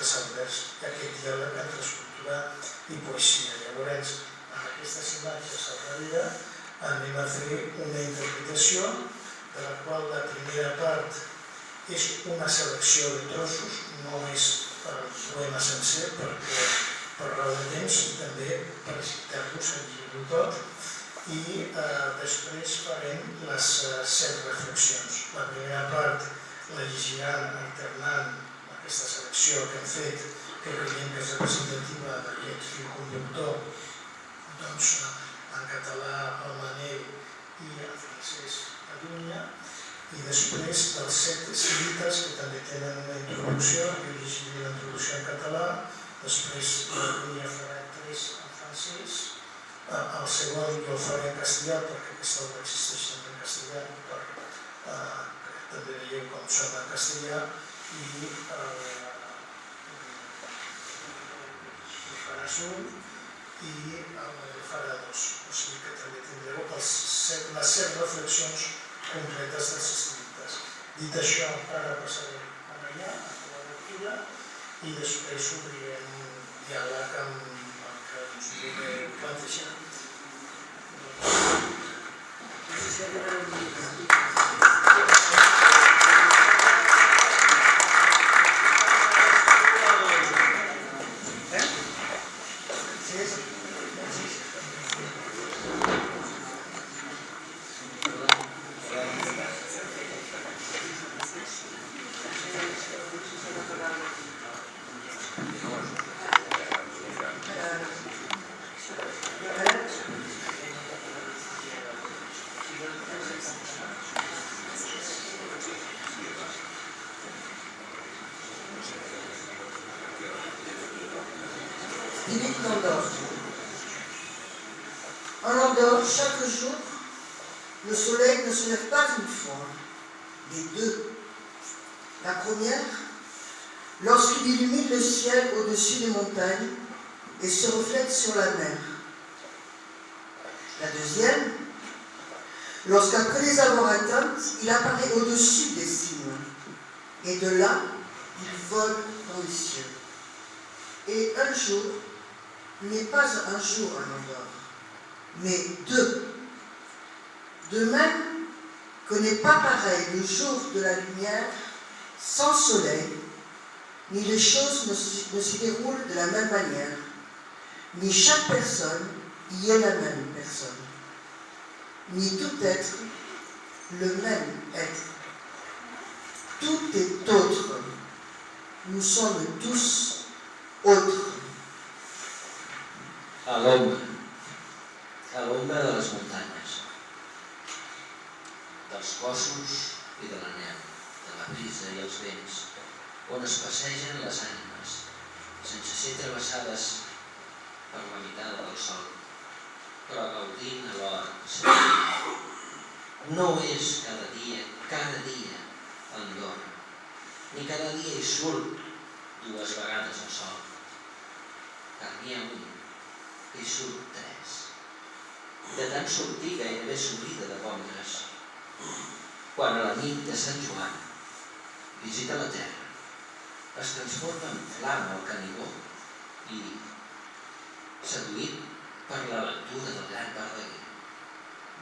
establerts aquest diàleg entre escultura i poesia. Llavors, amb aquestes imatges al darrere anem a fer una interpretació de la qual la primera part és una selecció de trossos, no és el poema sencer perquè per raó de temps i també per citar-los en llibre tot, i després farem les 7 reflexions. La primera part la llegiran alternant aquesta selecció que hem fet, que creiem que és representativa d'aquest fil conductor, doncs en català al Manel i en francès a Llunya, i després dels 7 escrites que també tenen una introducció, jo llegiré la introducció en català, després la Llunya farà 3 en francès, el segon jo el faré en castellà perquè aquesta obra existeix també en castellà, també veieu com són en castellà, i faràs un i el farà 2, o sigui que també tindreu les 7 reflexions concretes dels escrites. Dit això, ara passarem allà, a la lectura, i després obrirem un diàleg amb el que ens vulgueu plantejar. Philippe Landor. En Andorre, chaque jour, le soleil ne se lève pas une fois, mais 2. La première, lorsqu'il illumine le ciel au-dessus des montagnes et se reflète sur la mer. La deuxième, lorsqu'après les avoir atteintes, il apparaît au-dessus des cimes, et de là, il vole dans les cieux. Et un jour n'est pas un jour à Andorre, mais 2. De même que n'est pas pareil le jour de la lumière sans soleil, ni les choses ne s'y déroulent de la même manière, ni chaque personne y est la même personne, ni tout être le même être. Tout est autre. Nous sommes tous autres. A l'ombra de les muntanyes, dels cossos i de la neu, de la brisa i els vents, on es passegen les ànimes, sense ser travessades per la mirada del sol, però gaudint alhora sempre. No és cada dia Andorra, ni cada dia hi surt 2 vegades el sol, car n'hi ha un que hi surt 3. De tant sortir gairebé s'oblida de pondre's. Quan a la nit de Sant Joan visita la terra, es transforma en flama al Canigó i, seduït per la lectura del gran Verdaguer,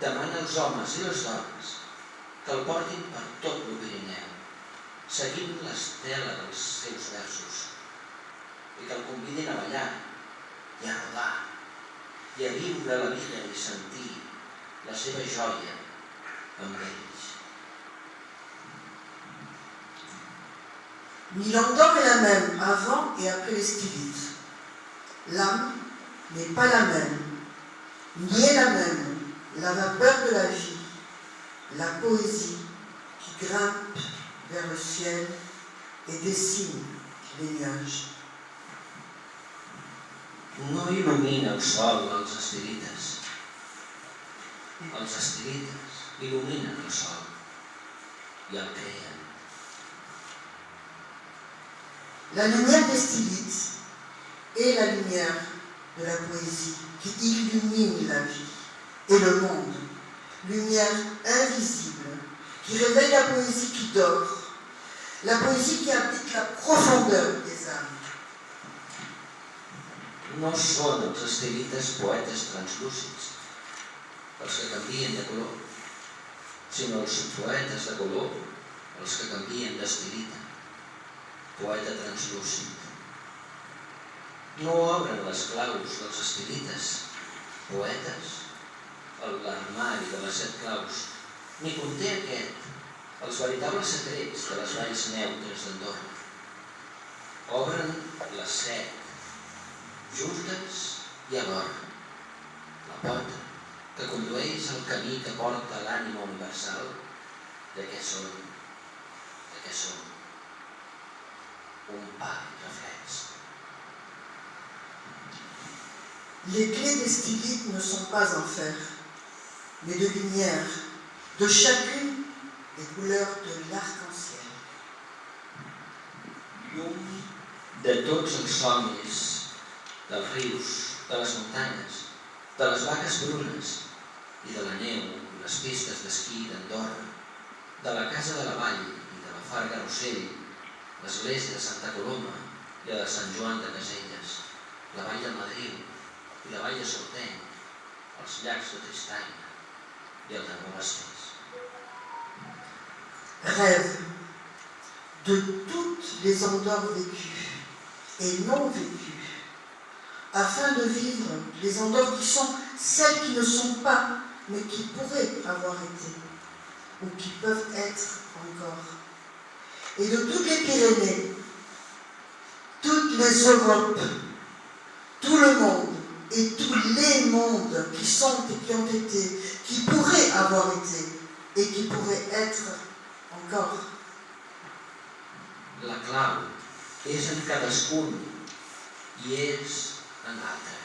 demana als homes i les dones que el portin per tot el Pirineu, seguint l'estela dels seus versos, i que el convidin a ballar i a rodar, i a viure la vida i sentir la seva joia amb ells. Ni l'Andorre est la même avant et après les stylites. L'âme n'est pas la même, ni est la même la vapeur de la vie, la poésie qui grimpe vers le ciel et dessine les nuages. No il·lumina el sol als estilites. Els estilites il·luminen el sol i el creen. La lumière des stylites est la lumière de la poésie qui illumine la vie et le monde. Lumière invisible qui réveille la poésie qui dort, la poésie qui habite la profondeur des âmes. no són els estilites poetes translúcids els que canvien de color, sinó els poetes de color els que canvien d'estilita, poeta translúcid. No obren les claus dels estilites, poetes, l'armari de les 7 claus, ni conté aquest els veritables secrets de les valls neutres d'Andorra. Obren les 7, justes i alhora, la porta que condueix al camí que porta a l'ànima universal de què són un pàl·lid reflex. Les clés des stylites ne sont pas en fer, mais de lumière, de chacune des couleurs de l'arc-en-ciel. Llum de tots els somnis, dels rius, de les muntanyes, de les vaques brunes i de la neu, les pistes d'esquí d'Andorra, de la Casa de la Vall i de la Farga Rossell, l'església de Santa Coloma i la de Sant Joan de Caselles, la Vall de Madriu i la Vall de Sorteny, els llacs de Tristanya i el de Monestés. Rêve de toutes les Andorres vécues et non vécues, afin de vivre les Andorres qui sont celles qui ne sont pas, mais qui pourraient avoir été, ou qui peuvent être encore. Et de toutes les Pyrénées, toutes les Europes, tout le monde et tous les mondes qui sont et qui ont été, qui pourraient avoir été et qui pourraient être encore. La clau és en cadascun i és en l'altre.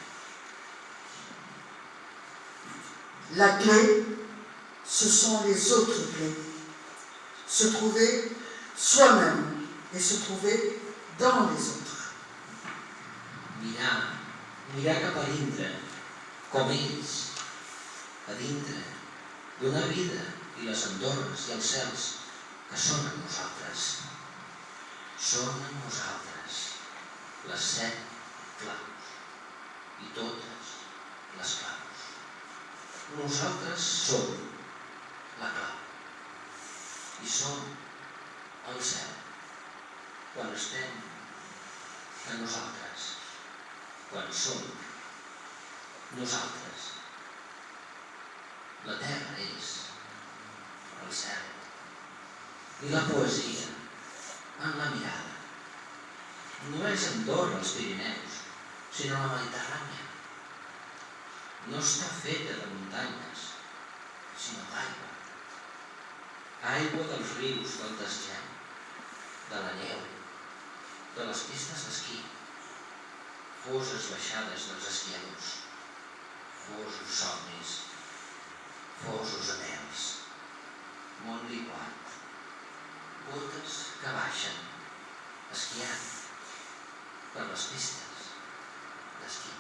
La clé, ce sont les autres clés. Se trouver soi-même et se trouver dans les autres. Mirar cap a dintre, com ells, a dintre, donar vida i les Andorres i els cels que són en nosaltres. Són en nosaltres les 7 claus i totes les claus. Nosaltres som la clau i som el cel quan estem a nosaltres, quan som nosaltres. La terra és el cel i la poesia en la mirada. No és Andorra als Pirineus, sinó la Mediterrània. No està feta de muntanyes, sinó d'aigua. Aigua dels rius del desgel, de la neu, de les pistes d'esquí, foses baixades dels esquiadors, fosos somnis, fosos anhels, món liquat, botes que baixen, esquiant per les pistes d'esquí.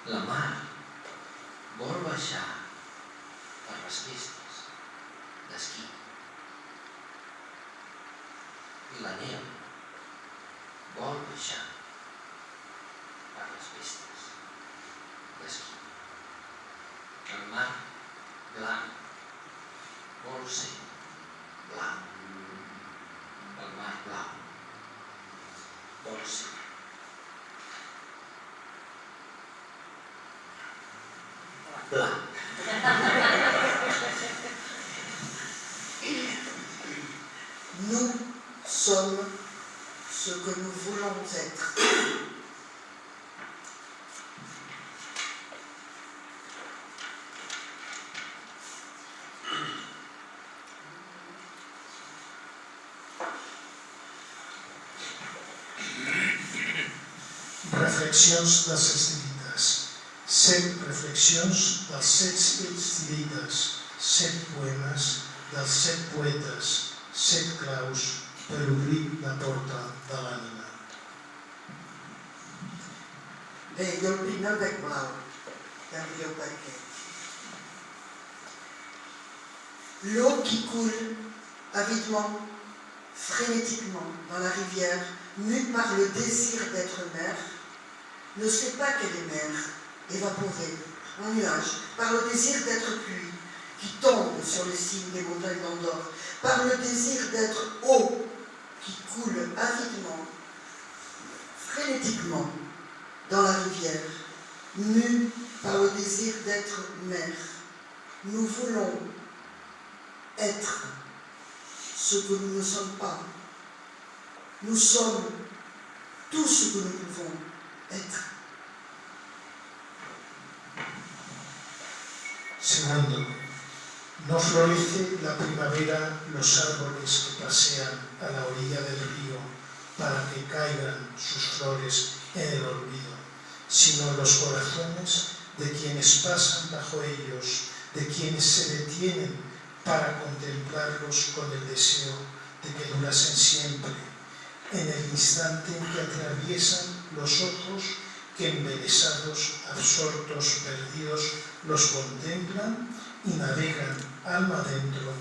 La mar vol baixar per les pistes d'esquí. I la neu vol baixar per les pistes d'esquí. El mar blanc vol ser blanc. El mar blau vol ser blanc. Nous sommes ce que nous voulons être. Reflexions dels estilites. 7 reflexions dels 7 estilites, 7 poemes dels 7 poetes, 7 claus per obrir la porta de l'ànima. Bé, jo el primer el veig blau, ja em direu per què. L'eau qui coule avidement, frénétiquement dans la rivière, mue par le désir d'être mère, ne sait pas qu'elle est mer, évaporée en nuage, par le désir d'être pluie qui tombe sur les cimes des montagnes d'Andorre, par le désir d'être eau qui coule avidement, frénétiquement dans la rivière, mue par le désir d'être mer. Nous voulons être ce que nous ne sommes pas. Nous sommes tout ce que nous pouvons être. Segundo, no florece la primavera los árboles que pasean a la orilla del río para que caigan sus flores en el olvido, sino los corazones de quienes pasan bajo ellos, de quienes se detienen para contemplarlos con el deseo de que durasen siempre, en el instante en que atraviesan los ojos que embelesados, absortos, perdidos, los contemplan y navegan alma adentro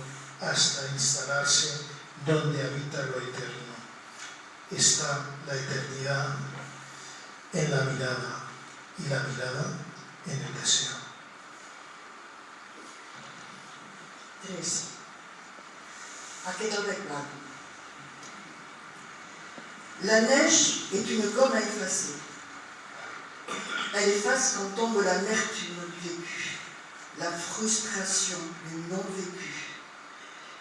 hasta instalarse donde habita lo eterno. Está la eternidad en la mirada y la mirada en el deseo. 13. À Québec blanc. La neige est une gomme à effacer. Elle efface quand tombe l'amertume du vécu, la frustration du non-vécu,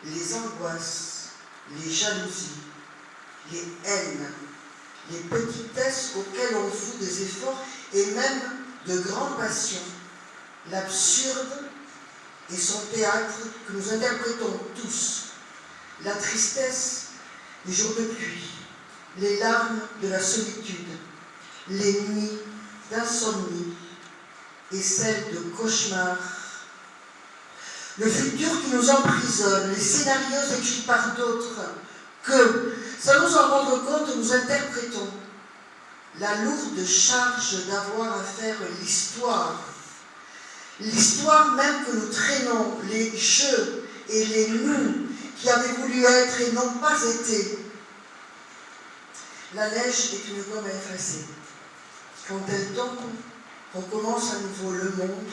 les angoisses, les jalousies, les haines, les petitesses auxquelles on voue des efforts et même de grandes passions, l'absurde et son théâtre que nous interprétons tous, la tristesse des jours de pluie, les larmes de la solitude, les nuits d'insomnie et celles de cauchemar, le futur qui nous emprisonne, les scénarios écrits par d'autres, que, sans nous en rendre compte, nous interprétons, la lourde charge d'avoir à faire l'histoire même que nous traînons, les jeux et les nous qui avaient voulu être et n'ont pas été. La neige est une gomme à effacer. Quand elle tombe, recommence à nouveau le monde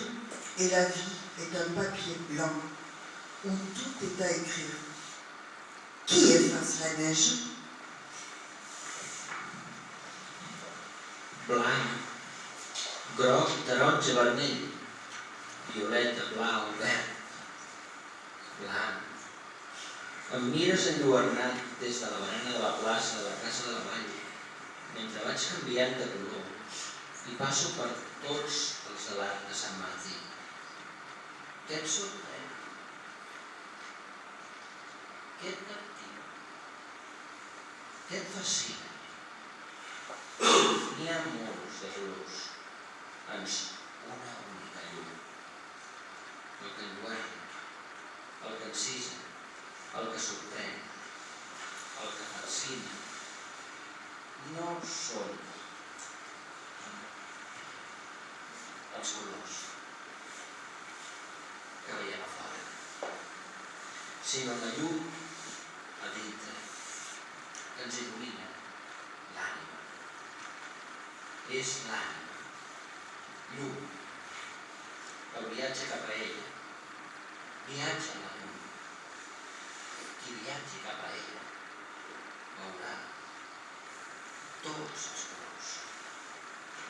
et la vie est un papier blanc où tout est à écrire. Qui efface la neige? Blanc, groc, taronja, vermell, violeta, blau, verd, blanc. Em mires enlluernat des de la barana de la plaça de la Casa de la Vall, mentre vaig canviant de color i passo per tots els de l'Arc de Sant Martí. Què et sorprèn? Què et captiva? Què et fascina? N'hi ha molts de colors, ans una única llum. El que enlluerna, el que encisa, el que sorprèn, el que fascina, no són els colors que veiem a fora, sinó la llum a dintre que ens il·lumina l'ànima. És l'ànima, llum, el viatge cap a ella, viatge a la llum. Qui viatgi cap a ella veurà tots els colors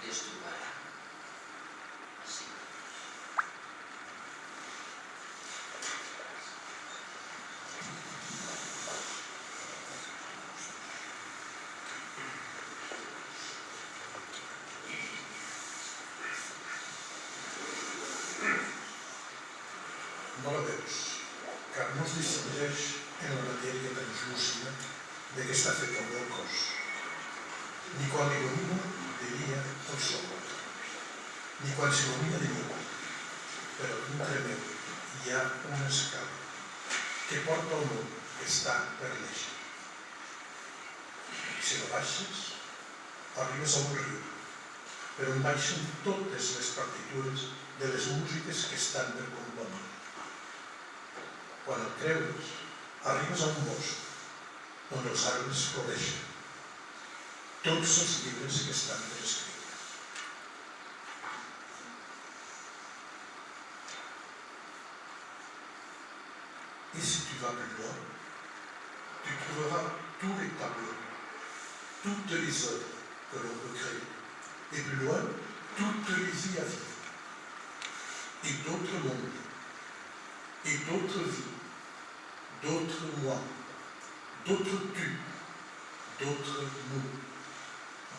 i es trobarà a si mateix. No la veus, car no es distingeix en la matèria translúcida de què està fet el meu cos, ni quan il·lumina de dia el sol, ni quan s'il·lumina de nit, però dintre meu hi ha una escala que porta al món que està per néixer. Si la baixes, arribes a un riu, per on baixen totes les partitures de les músiques que estan per componer. Quan el creues, arribes a un bosc on els arbres floreixen, tots els llibres que estan per escriure. Et si tu vas plus loin, tu trouveras tous les tableaux, toutes les œuvres que l'on peut créer. Et plus loin, toutes les vies à vivre. Et d'autres mondes, et d'autres vies, d'autres moi, d'autres tu, d'autres nous,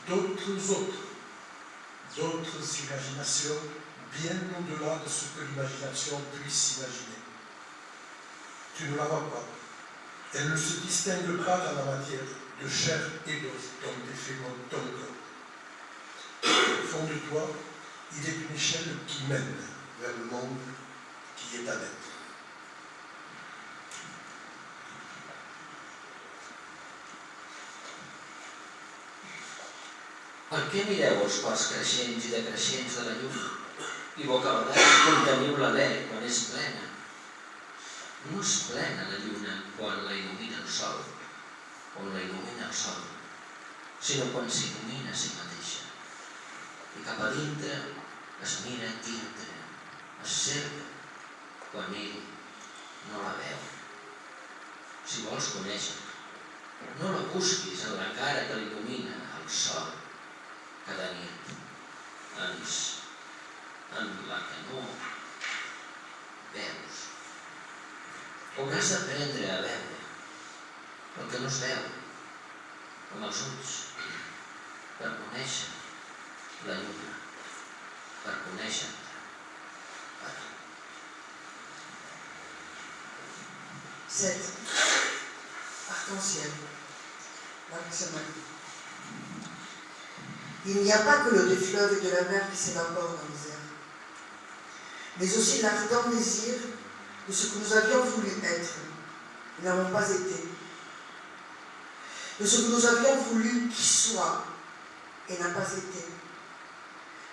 d'autres autres, d'autres imaginations bien au-delà de ce que l'imagination puisse imaginer. Tu ne la vois pas. Elle ne se distingue pas dans la matière de chair et d'os, comme des faits ton corps. Au fond de toi, il est une échelle qui mène vers le monde qui est à l'être. Per què mireu els cors creixents i decreixents de la llum i bocabadats conteniu l'alè quan és plena? No és plena la lluna quan la il·lumina el sol, on la il·lumina el sol, sinó quan s'il·lumina a si mateixa. I cap a dintre es mira dintre, es cerca quan ell no la veu. Si vols conèixer, no la busquis en la cara que l'il·lumina el sol cada nit, ans en la que no veus. Hauràs d'aprendre a veure el que no es veu amb els ulls per conèixer la lluna, per conèixer-te a tu. 7. Arc-en-ciel. L'arc-en-ciel. Il n'y a pas que l'eau des fleuves et de la mer qui s'évapore dans les airs, mais aussi l'ardent désir de ce que nous avions voulu être et n'avons pas été, de ce que nous avions voulu qu'il soit et n'a pas été,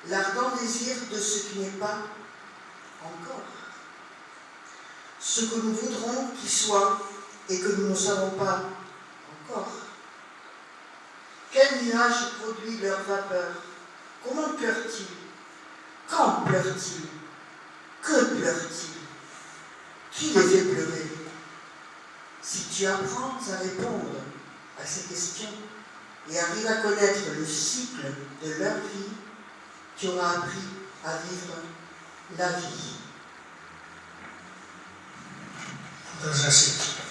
l'ardent désir de ce qui n'est pas encore, ce que nous voudrons qu'il soit et que nous ne savons pas encore. Quel nuage produit leur vapeur? Comment pleure-t-il? Quand pleure-t-il? Que pleure-t-il? Qui les fait pleurer? Si tu apprends à répondre à ces questions et arrives à connaître le cycle de leur vie, tu auras appris à vivre la vie. Dans un cycle.